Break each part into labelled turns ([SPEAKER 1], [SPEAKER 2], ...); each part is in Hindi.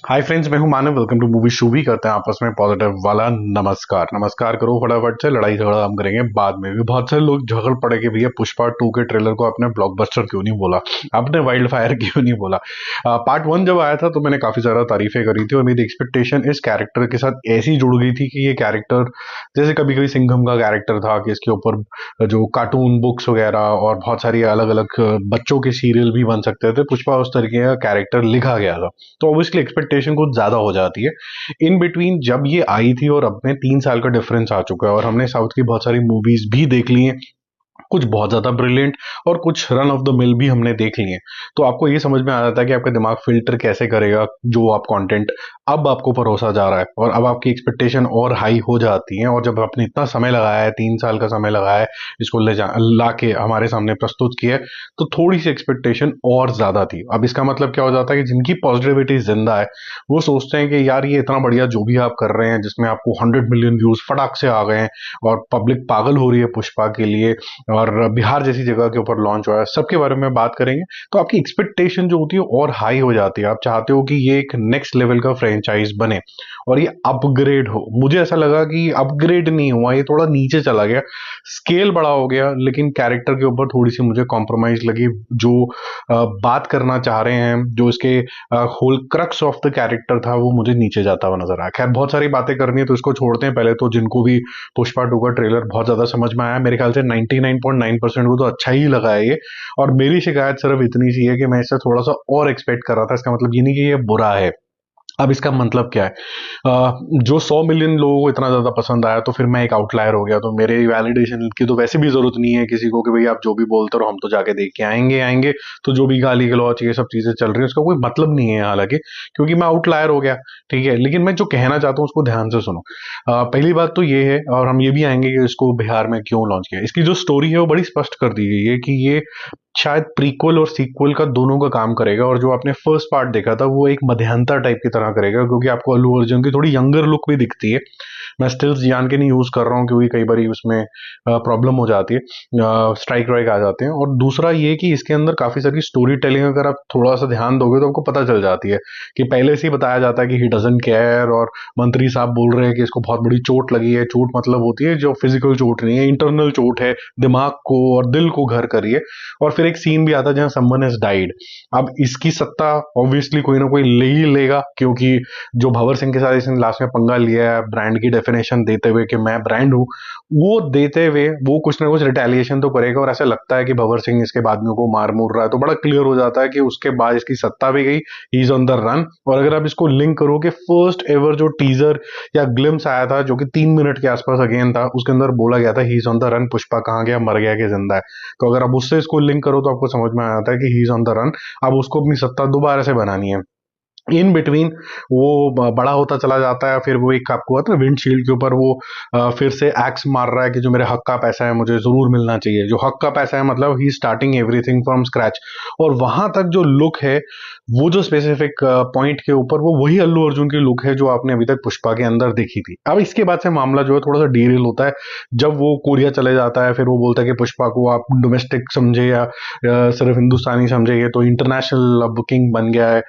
[SPEAKER 1] हाय फ्रेंड्स, मैं हूं Manav. Welcome to movie shoovy. करते हैं आपस में पॉजिटिव वाला नमस्कार। नमस्कार करो फटाफट से। लड़ाई झगड़ा हम करेंगे बाद में भी। बहुत सारे लोग झगड़ पड़े कि भैया पुष्पा 2 के ट्रेलर को आपने ब्लॉकबस्टर क्यों नहीं बोला, आपने वाइल्ड फायर क्यों नहीं बोला। पार्ट 1 जब आया था तो मैंने काफी ज्यादा तारीफें करी थी और मेरी एक्सपेक्टेशन इस कैरेक्टर के साथ ऐसी जुड़ गई थी कि ये कैरेक्टर जैसे कभी कभी सिंघम का कैरेक्टर था कि इसके ऊपर जो कार्टून बुक्स वगैरह और बहुत सारी अलग अलग बच्चों के सीरियल भी बन सकते थे। पुष्पा उस तरीके का कैरेक्टर लिखा गया था, तो ऑब्वियसली एक्सपेक्टेशन कुछ ज्यादा हो जाती है। इन बिटवीन जब ये आई थी और अब में 3 साल का डिफरेंस आ चुका है और हमने साउथ की बहुत सारी मूवीज भी देख ली हैं, कुछ बहुत ज्यादा ब्रिलियंट और कुछ रन ऑफ द मिल भी हमने देख लिए। तो आपको ये समझ में आ जाता है कि आपका दिमाग फिल्टर कैसे करेगा जो आप कंटेंट अब आपको परोसा जा रहा है, और अब आपकी एक्सपेक्टेशन और हाई हो जाती है। और जब आपने इतना समय लगाया है, 3 साल का समय लगाया है इसको ला के हमारे सामने प्रस्तुत किया है, तो थोड़ी सी एक्सपेक्टेशन और ज्यादा थी। अब इसका मतलब क्या हो जाता है कि जिनकी पॉजिटिविटी जिंदा है वो सोचते हैं कि यार ये इतना बढ़िया जो भी आप कर रहे हैं, जिसमें आपको 100 मिलियन व्यूज फटाक से आ गए हैं और पब्लिक पागल हो रही है पुष्पा के लिए, और बिहार जैसी जगह के ऊपर लॉन्च हुआ है, सबके बारे में बात करेंगे। तो आपकी एक्सपेक्टेशन जो होती है और हाई हो जाती है। आप चाहते हो कि ये एक नेक्स्ट लेवल का फ्रेंचाइज बने और ये अपग्रेड हो। मुझे ऐसा लगा कि अपग्रेड नहीं हुआ, ये थोड़ा नीचे चला गया, स्केल बड़ा हो गया, लेकिन कैरेक्टर के ऊपर थोड़ी सी मुझे कॉम्प्रोमाइज लगी। जो बात करना चाह रहे हैं, जो इसके whole crux of the character था, वो मुझे नीचे जाता हुआ नजर आया। खैर, बहुत सारी बातें करनी है तो इसको छोड़ते हैं। पहले तो जिनको भी पुष्पा 2 का ट्रेलर बहुत ज्यादा समझ में आया, मेरे ख्याल से 99.9% को तो अच्छा ही लगा है ये। और मेरी शिकायत सिर्फ इतनी सी है कि मैं इससे थोड़ा सा और एक्सपेक्ट कर रहा था। इसका मतलब ये नहीं कि ये बुरा है। अब इसका मतलब क्या है, जो 100 मिलियन लोगों को इतना ज्यादा पसंद आया तो फिर मैं एक आउटलायर हो गया, तो मेरे वैलिडेशन की तो वैसे भी जरूरत नहीं है किसी को कि भाई आप जो भी बोलते रहो, हम तो जाके देख के आएंगे आएंगे। तो जो भी गाली गलौच ये सब चीजें चल रही है उसका कोई मतलब नहीं है हालांकि, क्योंकि मैं आउटलायर हो गया। ठीक है, लेकिन मैं जो कहना चाहता हूँ उसको ध्यान से सुनो। पहली बात तो ये है, और हम ये भी आएंगे कि इसको बिहार में क्यों लॉन्च किया। इसकी जो स्टोरी है वो बड़ी स्पष्ट कर दी गई है कि ये शायद प्रीक्वल और सीक्वल का दोनों का काम करेगा। और जो आपने फर्स्ट पार्ट देखा था वो एक मध्यांतर टाइप की तरह करेगा, क्योंकि आपको अल्लू अर्जुन की थोड़ी यंगर लुक भी दिखती है। मैं स्टिल्स जान के नहीं यूज कर रहा हूँ क्योंकि कई बार उसमें प्रॉब्लम हो जाती है, स्ट्राइक वाइक आ जाते हैं। और दूसरा ये कि इसके अंदर काफी सारी स्टोरी टेलिंग अगर आप थोड़ा सा ध्यान दोगे तो आपको पता चल जाती है कि पहले से ही बताया जाता है कि ही डजंट केयर, और मंत्री साहब बोल रहे हैं कि इसको बहुत बड़ी चोट लगी है। चोट मतलब होती है जो फिजिकल चोट नहीं है, इंटरनल चोट है, दिमाग को और दिल को घर करिए। और फिर एक सीन भी आता है जहां समवन हैज डाइड। अब इसकी सत्ता ऑब्वियसली कोई ना कोई ले ही लेगा, क्योंकि जो भंवर सिंह के साथ इसने लास्ट में पंगा लिया है ब्रांड की डेफिनेशन देते हुए कि मैं ब्रांड हूं, वो देते हुए वो कुछ ना कुछ रिटेलिएशन तो करेगा। और ऐसा लगता है कि भंवर सिंह इसके बादमियों को मार मुर रहा है, तो बड़ा क्लियर हो जाता है कि उसके बाद इसकी सत्ता भी गई, he is on the run. और अगर आप इसको लिंक करो कि फर्स्ट एवर जो टीजर या ग्लिम्स आया था जो कि 3 मिनट के आसपास अगेन था, उसके अंदर बोला गया था he is on the run, Pushpa कहाँ गया, मर गया कि जिंदा है। तो अगर आप उससे इसको लिंक करो तो आपको समझ में आ जाता है कि he is on the run. अब उसको अपनी सत्ता दोबारा से बनानी है। इन बिटवीन वो बड़ा होता चला जाता है। फिर वो एक आपको आता है विंडशील्ड के ऊपर वो फिर से एक्स मार रहा है कि जो मेरे हक का पैसा है मुझे जरूर मिलना चाहिए। जो हक का पैसा है मतलब ही स्टार्टिंग एवरीथिंग फ्रॉम स्क्रैच। और वहां तक जो लुक है, वो जो स्पेसिफिक पॉइंट के ऊपर, वो वही अल्लू अर्जुन की लुक है जो आपने अभी तक पुष्पा के अंदर देखी थी। अब इसके बाद से मामला जो है थोड़ा सा डीरेल होता है। जब वो कोरिया चले जाता है, फिर वो बोलता है कि पुष्पा को आप डोमेस्टिक समझे या सिर्फ हिंदुस्तानी समझे, ये तो इंटरनेशनल बुकिंग बन गया है।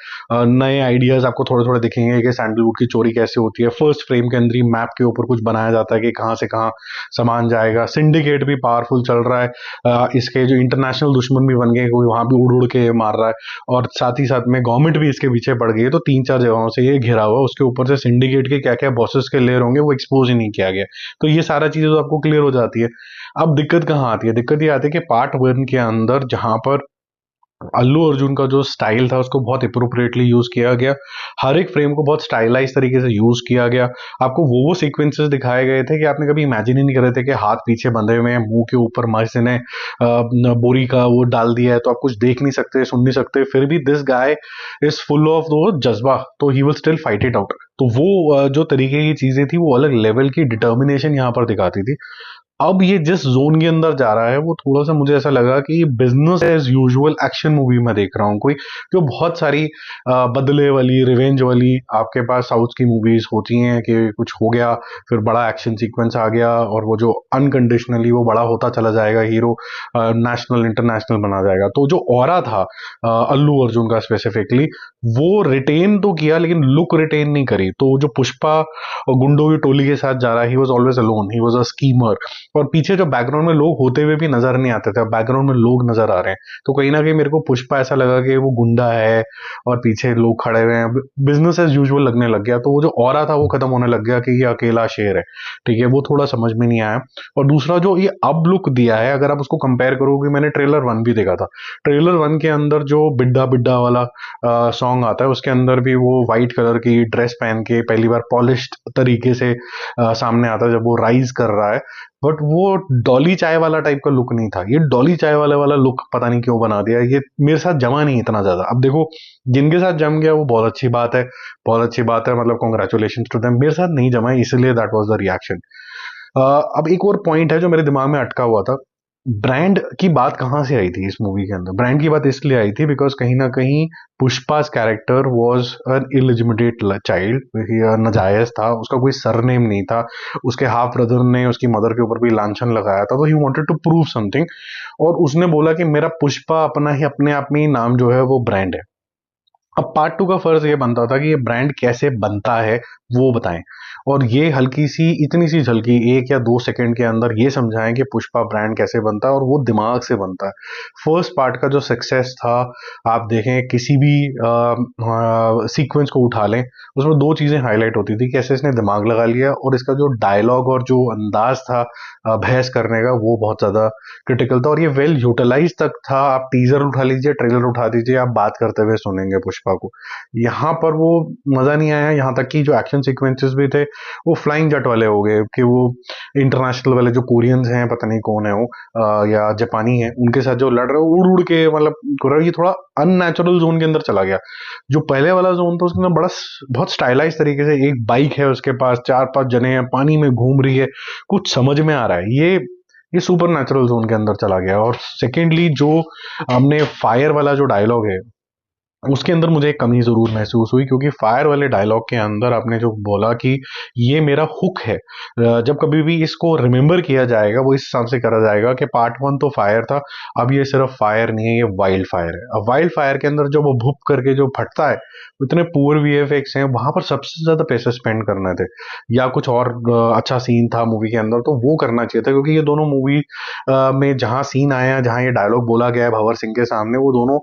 [SPEAKER 1] नए आइडियाज आपको थोड़े थोड़े दिखेंगे कि सैंडलवुड की चोरी कैसे होती है। फर्स्ट फ्रेम के अंदर ही मैप के ऊपर कुछ बनाया जाता है कि कहाँ से कहाँ सामान जाएगा। सिंडिकेट भी पावरफुल चल रहा है, इसके जो इंटरनेशनल दुश्मन भी बन गए, कोई वहां भी उड़ उड़ के मार रहा है, और साथ ही साथ में गवर्नमेंट भी इसके पीछे पड़ गई है। तो 3-4 जगहों से ये घिरा हुआ, उसके ऊपर से सिंडिकेट के क्या क्या बॉसेस के लेयर होंगे वो एक्सपोज ही नहीं किया गया। तो ये सारा चीजें तो आपको क्लियर हो जाती है। अब दिक्कत कहाँ आती है? दिक्कत ये आती है कि पार्ट 1 के अंदर जहां पर अल्लू अर्जुन का जो स्टाइल था उसको बहुत अप्रोप्रिएटली यूज किया गया, हर एक फ्रेम को बहुत स्टाइलाइज तरीके से यूज किया गया। आपको वो सीक्वेंसेस दिखाए गए थे कि आपने कभी इमेजिन ही नहीं कर रहे थे कि हाथ पीछे बंधे हुए हैं, मुंह के ऊपर मर्स ने बोरी का वो डाल दिया है, तो आप कुछ देख नहीं सकते, सुन नहीं सकते, फिर भी this guy is full of वो जज्बा, तो he will still fight it out. तो वो जो तरीके की चीजें थी वो अलग लेवल की डिटर्मिनेशन यहाँ पर दिखाती थी। अब ये जिस जोन के अंदर जा रहा है वो थोड़ा सा मुझे ऐसा लगा कि business as usual action movie में देख रहा हूँ कोई, जो बहुत सारी बदले वाली, रिवेंज वाली आपके पास साउथ की मूवीज होती हैं कि कुछ हो गया फिर बड़ा एक्शन सीक्वेंस आ गया और वो जो अनकंडीशनली वो बड़ा होता चला जाएगा, हीरो नेशनल इंटरनेशनल बना जाएगा। तो जो ऑरा था अल्लू अर्जुन का स्पेसिफिकली, वो रिटेन तो किया लेकिन लुक रिटेन नहीं करी। तो जो पुष्पा और गुंडों की टोली के साथ जा रहा है, he was always alone, he was a schemer. और पीछे जो बैकग्राउंड में लोग होते हुए भी नजर नहीं आते थे, बैकग्राउंड में लोग नजर आ रहे हैं। तो कहीं ना कहीं मेरे को पुष्पा ऐसा लगा कि वो गुंडा है और पीछे लोग खड़े हुए हैं, बिजनेस एज यूजुअल लगने लग गया। तो वो जो ऑरा था वो खत्म होने लग गया कि ये अकेला शेर है। ठीक है, वो थोड़ा समझ में नहीं आया। और दूसरा जो ये अब लुक दिया है, अगर आप उसको कंपेयर करोगे, मैंने ट्रेलर वन भी देखा था। ट्रेलर वन के अंदर जो बिड्डा बिड्डा वाला सॉन्ग आता है, उसके अंदर भी वो व्हाइट कलर की ड्रेस पहन के पहली बार पॉलिश्ड तरीके से सामने आता है जब वो राइज कर रहा है। बट वो डॉली चाय वाला टाइप का लुक नहीं था। ये डॉली चाय वाला वाला लुक पता नहीं क्यों बना दिया। ये मेरे साथ जमा नहीं इतना ज्यादा। अब देखो, जिनके साथ जम गया वो बहुत अच्छी बात है, बहुत अच्छी बात है, मतलब कॉन्ग्रेचुलेशन टू देम। मेरे साथ नहीं जमा है, इसलिए दैट वाज द रिएक्शन। अब एक और पॉइंट है जो मेरे दिमाग में अटका हुआ था। ब्रांड की बात कहाँ से आई थी इस मूवी के अंदर? ब्रांड की बात इसलिए आई थी बिकॉज कहीं ना कहीं पुष्पा's कैरेक्टर वाज एन इलिजिमिटेट चाइल्ड, नाजायज था, उसका कोई सरनेम नहीं था। उसके हाफ ब्रदर ने उसकी मदर के ऊपर भी लांछन लगाया था, तो he wanted to prove something. और उसने बोला कि मेरा पुष्पा अपना ही अपने आप में ही नाम जो है वो ब्रांड है। अब पार्ट टू का फर्ज ये बनता था कि ये ब्रांड कैसे बनता है वो बताएं। और ये हल्की सी इतनी सी झलकी 1 या 2 सेकंड के अंदर ये समझाएं कि पुष्पा ब्रांड कैसे बनता है, और वो दिमाग से बनता है। फर्स्ट पार्ट का जो सक्सेस था, आप देखें किसी भी सीक्वेंस को उठा लें, उसमें 2 चीजें हाईलाइट होती थी, कैसे इसने दिमाग लगा लिया, और इसका जो डायलॉग और जो अंदाज था बहस करने का, वो बहुत ज्यादा क्रिटिकल था। और ये वेल यूटिलाइज तक था। आप टीजर उठा लीजिए, ट्रेलर उठा दीजिए, आप बात करते हुए सुनेंगे पुष्पा को। यहाँ पर वो मजा नहीं आया। यहाँ तक कि जो एक्शन सीक्वेंसेस भी थे वो फ्लाइंग जट वाले हो गए, कि वो इंटरनेशनल वाले जो कोरियंस हैं, पता नहीं कौन है वो, या जापानी है, उनके साथ जो लड़ रहे हो उड़ उड़ के, मतलब ये थोड़ा अननेचुरल जोन के अंदर चला गया। जो पहले वाला जोन था उसके अंदर बड़ा बहुत स्टाइलाइज तरीके से, एक बाइक है उसके पास, 4-5 जने हैं, पानी में घूम रही है, कुछ समझ में आ रहा है। ये सुपर नेचुरल जोन के अंदर चला गया। और सेकेंडली जो हमने फायर वाला जो डायलॉग है, उसके अंदर मुझे एक कमी जरूर महसूस हुई, क्योंकि फायर वाले डायलॉग के अंदर आपने जो बोला कि ये मेरा हुक है, जब कभी भी इसको रिमेंबर किया जाएगा वो इस हिसाब से करा जाएगा कि पार्ट वन तो फायर था, अब ये सिर्फ फायर नहीं है, ये वाइल्ड फायर है। अब वाइल्ड फायर के अंदर जब वो भुप करके जो फटता है, इतने पुअर वीएफएक्स हैं, वहां पर सबसे ज्यादा पैसे स्पेंड करने थे, या कुछ और अच्छा सीन था मूवी के अंदर तो वो करना चाहिए था। क्योंकि ये दोनों मूवी में जहां सीन आया, जहां ये डायलॉग बोला गया है भंवर सिंह के सामने, वो दोनों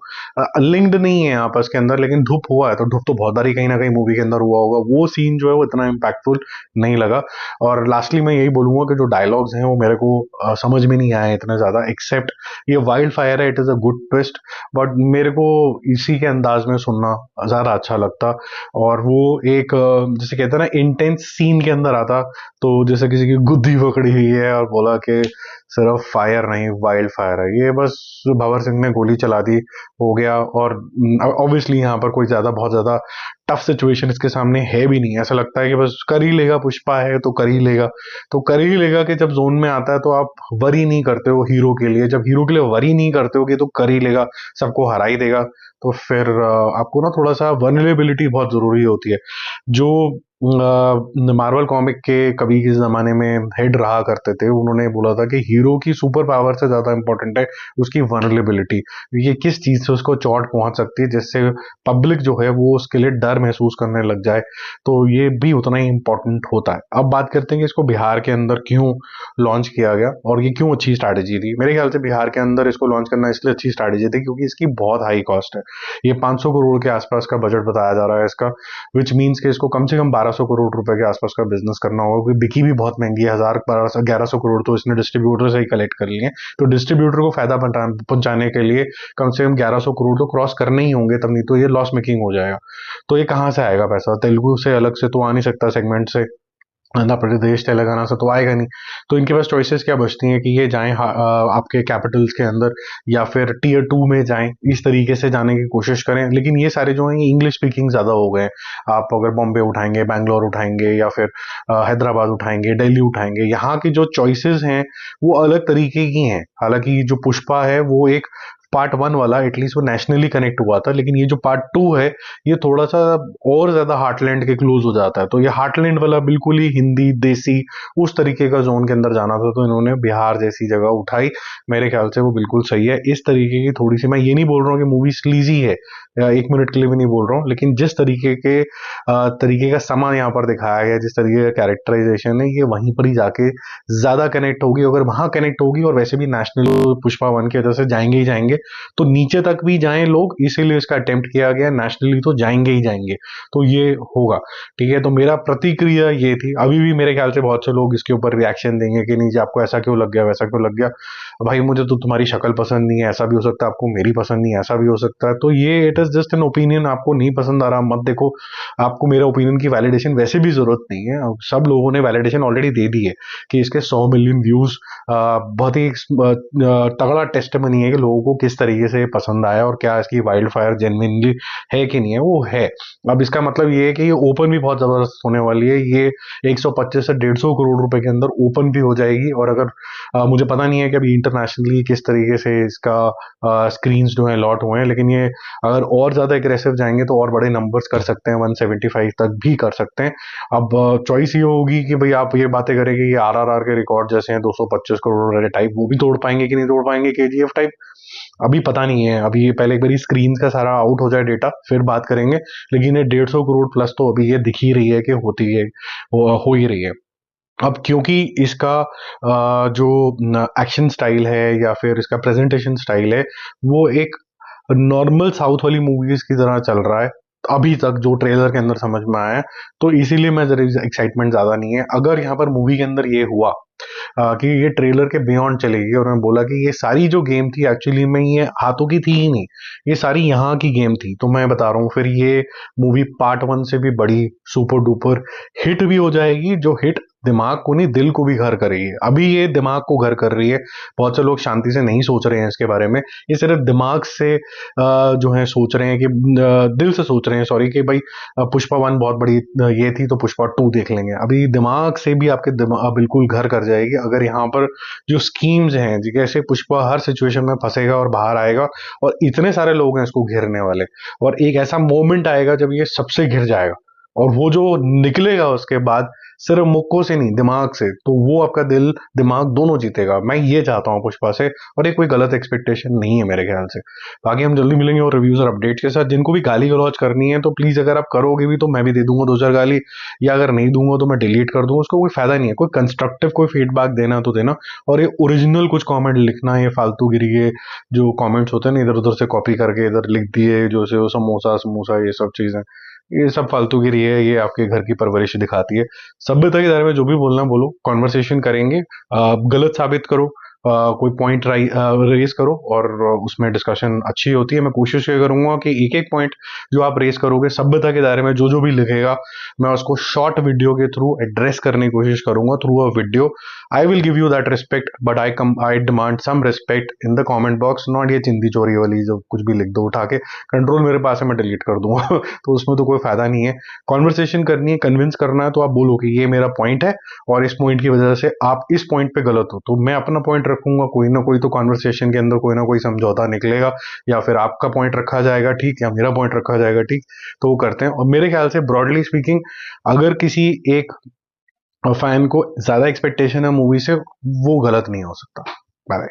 [SPEAKER 1] लिंक्ड नहीं है आपस के अंदर, लेकिन धुप हुआ है तो धुप तो बहुत बारी कहीं ना कहीं मूवी के अंदर हुआ होगा। वो सीन जो है वो इतना इम्पैक्टफुल नहीं लगा। और लास्टली मैं यही बोलूंगा कि जो डायलॉग्स हैं वो मेरे को समझ में नहीं आए इतने ज्यादा, एक्सेप्ट ये वाइल्ड फायर है, it is a good twist, but मेरे को इसी के अंदाज में सुनना ज्यादा अच्छा लगता। और वो एक जैसे कहते हैं ना, इंटेंस सीन के अंदर आता, तो जैसे किसी की गुद्दी पकड़ी हुई है और बोला कि सिर्फ फायर नहीं वाइल्ड फायर है, ये बस भंवर सिंह ने गोली चला दी, हो गया। और ऑब्वियसली यहाँ पर कोई ज्यादा बहुत ज्यादा टफ सिचुएशन इसके सामने है भी नहीं। ऐसा लगता है कि बस कर ही लेगा, पुष्पा है तो कर ही लेगा, तो कर ही लेगा। कि जब जोन में आता है तो आप वरी नहीं करते हो हीरो के लिए, जब हीरो के लिए वरी नहीं करते हो कि तो कर ही लेगा, सबको हरा ही देगा, तो फिर आपको ना थोड़ा सा वनरेबिलिटी बहुत जरूरी होती है। जो मार्वल कॉमिक के कभी के जमाने में हेड रहा करते थे, उन्होंने बोला था कि हीरो की सुपर पावर से ज्यादा इंपॉर्टेंट है उसकी वनरेबिलिटी। ये किस चीज से उसको चोट पहुंच सकती है, जिससे पब्लिक जो है वो उसके लिए डर महसूस करने लग जाए, तो ये भी उतना ही इंपॉर्टेंट होता है। अब बात करते हैं कि इसको बिहार के अंदर क्यों लॉन्च किया गया और ये क्यों अच्छी स्ट्रैटेजी थी। मेरे ख्याल से बिहार के अंदर इसको लॉन्च करना इसलिए अच्छी स्ट्रैटेजी थी क्योंकि इसकी बहुत हाई कॉस्ट है। ये 500 करोड़ के आसपास का बजट बताया जा रहा है इसका, विच मीन्स कि इसको कम से कम 1200 करोड़ रुपए के आसपास का बिजनेस करना होगा, क्योंकि बिकी भी बहुत महंगी है। 1000 1100 करोड़ तो इसने डिस्ट्रीब्यूटर से ही कलेक्ट कर लिए, तो डिस्ट्रीब्यूटर को फायदा पहुंचाने के लिए कम से कम 1100 करोड़ तो क्रॉस करने ही होंगे, तब नहीं तो ये लॉस मेकिंग हो जाएगा। तो ये कहाँ से आएगा पैसा? तेलुगु से अलग से तो आ नहीं सकता, सेगमेंट से आंध्र प्रदेश तेलंगाना से तो आएगा नहीं। तो इनके पास चॉइसेस क्या बचती हैं कि ये जाएं आपके कैपिटल्स के अंदर, या फिर टीयर 2 में जाएं, इस तरीके से जाने की कोशिश करें। लेकिन ये सारे जो हैं इंग्लिश स्पीकिंग ज्यादा हो गए। आप अगर बॉम्बे उठाएंगे, बैंगलोर उठाएंगे, या फिर हैदराबाद उठाएंगे, दिल्ली उठाएंगे, यहाँ की जो चॉइसेस हैं वो अलग तरीके की हैं। हालांकि जो पुष्पा है वो एक पार्ट वन वाला एटलीस्ट वो नेशनली कनेक्ट हुआ था, लेकिन ये जो पार्ट टू है ये थोड़ा सा और ज्यादा हार्टलैंड के क्लोज हो जाता है। तो ये हार्टलैंड वाला बिल्कुल ही हिंदी देसी उस तरीके का जोन के अंदर जाना था, तो इन्होंने बिहार जैसी जगह उठाई। मेरे ख्याल से वो बिल्कुल सही है। इस तरीके की थोड़ी सी, मैं ये नहीं बोल रहा हूँ कि मूवी स्लीजी है, एक मिनट के लिए भी नहीं बोल रहा हूँ, लेकिन जिस तरीके का समा यहाँ पर दिखाया गया, जिस तरीके का कैरेक्टराइजेशन है, ये वहीं पर ही जाके ज्यादा कनेक्ट होगी। अगर वहां कनेक्ट होगी, और वैसे भी नेशनल पुष्पा वन की वजह से जाएंगे ही जाएंगे, तो नीचे तक भी जाएं लोग, इसीलिए इसका अटेम्प्ट किया गया, नेशनली तो जाएंगे ही जाएंगे। तो ये होगा, ठीक है। तो मेरा प्रतिक्रिया ये थी। अभी भी मेरे ख्याल से बहुत से लोग इसके ऊपर रिएक्शन देंगे कि नहीं जी आपको ऐसा क्यों लग गया, वैसा क्यों लग गया। भाई मुझे तो तुम्हारी शक्ल पसंद नहीं है, ऐसा भी हो सकता है, आपको मेरी पसंद नहीं है, ऐसा भी हो सकता है। तो ये it is just an opinion. आपको नहीं पसंद आ रहा मत देखो, आपको मेरे ओपिनियन की वैलिडेशन वैसे भी जरूरत नहीं है। अब सब लोगों ने वैलिडेशन ऑलरेडी दे दी है कि इसके 100 मिलियन व्यूज बहुत ही तगड़ा टेस्ट मनी है कि लोगों को किस तरीके से पसंद आया, और क्या इसकी वाइल्ड फायर जेन्युइनली है कि नहीं है, वो है। अब इसका मतलब ये है कि ये ओपन भी बहुत जबरदस्त होने वाली है। ये 125 से 150 करोड़ रुपए के अंदर ओपन भी हो जाएगी। और अगर मुझे पता नहीं है कि अभी इंटरनेशनली किस तरीके से इसका स्क्रीन जो है लॉट हुए हैं, लेकिन ये अगर और ज्यादा एग्रेसिव जाएंगे तो और बड़े नंबर्स कर सकते हैं, 175 तक भी कर सकते हैं। अब चॉइस ये होगी कि भाई आप ये बातें करेंगे कि आरआरआर के रिकॉर्ड जैसे हैं 225 करोड़ वाले टाइप, वो भी तोड़ पाएंगे कि नहीं तोड़ पाएंगे केजीएफ टाइप, अभी पता नहीं है। अभी ये पहले एक बार स्क्रीन का सारा आउट हो जाए डेटा, फिर बात करेंगे। लेकिन ये 150 करोड़ प्लस तो अभी ये दिख ही रही है कि होती है, हो ही रही है। अब क्योंकि इसका जो एक्शन स्टाइल है या फिर इसका प्रेजेंटेशन स्टाइल है, वो एक नॉर्मल साउथ वाली मूवीज की तरह चल रहा है अभी तक, जो ट्रेलर के अंदर समझ में आया है। तो इसीलिए मैं जरा एक्साइटमेंट ज्यादा नहीं है। अगर यहाँ पर मूवी के अंदर ये हुआ कि ये ट्रेलर के बियॉन्ड चलेगी, और उन्होंने बोला कि ये सारी जो गेम थी एक्चुअली में ये हाथों की थी ही नहीं, ये सारी यहाँ की गेम थी, तो मैं बता रहा हूँ फिर ये मूवी पार्ट वन से भी बड़ी सुपर डुपर हिट भी हो जाएगी, जो हिट दिमाग को नहीं दिल को भी घर करेगी। अभी ये दिमाग को घर कर रही है। बहुत से लोग शांति से नहीं सोच रहे हैं इसके बारे में, ये सिर्फ दिमाग से जो है सोच रहे हैं कि दिल से सोच रहे हैं, सॉरी, कि भाई पुष्पा वन बहुत बड़ी ये थी तो पुष्पा टू देख लेंगे। अभी दिमाग से भी आपके दिमाग बिल्कुल घर कर जाएगी अगर यहाँ पर जो स्कीम्स हैं जी, कैसे पुष्पा हर सिचुएशन में फंसेगा और बाहर आएगा, और इतने सारे लोग हैं इसको घेरने वाले, और एक ऐसा मोमेंट आएगा जब ये सबसे घिर जाएगा, और वो जो निकलेगा उसके बाद सिर्फ मुक्कों से नहीं दिमाग से, तो वो आपका दिल दिमाग दोनों जीतेगा। मैं ये चाहता हूँ पुष्पा से, और ये कोई गलत एक्सपेक्टेशन नहीं है मेरे ख्याल से। बाकी हम जल्दी मिलेंगे और रिव्यूज और अपडेट्स के साथ। जिनको भी गाली गलौज करनी है तो प्लीज, अगर आप करोगे भी तो मैं भी दे दूंगा दो चार गाली, या अगर नहीं दूंगा तो मैं डिलीट कर दूंगा, उसको कोई फायदा नहीं है। कोई कंस्ट्रक्टिव कोई फीडबैक देना तो देना, और ये ओरिजिनल कुछ कमेंट लिखना, ये फालतूगिरी के जो कमेंट्स होते हैं ना इधर उधर से कॉपी करके इधर लिख दिए, जो से वो समोसा समोसा ये सब चीजें, ये सब फालतूगिरी है। ये आपके घर की परवरिश दिखाती है। सभ्यता के बारे में जो भी बोलना बोलो, कॉन्वर्सेशन करेंगे, गलत साबित करो, कोई पॉइंट रेज करो, और उसमें डिस्कशन अच्छी होती है। मैं कोशिश ये करूंगा कि एक एक पॉइंट जो आप रेज करोगे सभ्यता के दायरे में, जो जो भी लिखेगा, मैं उसको शॉर्ट वीडियो के थ्रू एड्रेस करने की कोशिश करूंगा through a video. I will give you that respect, but I demand some respect in the comment box, not ये चिंदी चोरी वाली जो कुछ भी लिख दो उठा के, कंट्रोल मेरे पास है, मैं डिलीट कर दूंगा तो उसमें तो कोई फायदा नहीं है। कॉन्वर्सेशन करनी है, कन्विंस करना है, तो आप बोलो कि ये मेरा पॉइंट है, और इस पॉइंट की वजह से आप इस पॉइंट पे गलत हो, तो मैं अपना पॉइंट रखूंगा। कोई ना कोई तो कॉन्वर्सेशन के अंदर कोई ना कोई समझौता निकलेगा, या फिर आपका पॉइंट रखा जाएगा ठीक, या मेरा पॉइंट रखा जाएगा ठीक, तो वो करते हैं। और मेरे ख्याल से ब्रॉडली स्पीकिंग, अगर किसी एक फैन को ज्यादा एक्सपेक्टेशन है मूवी से, वो गलत नहीं हो सकता। बाय।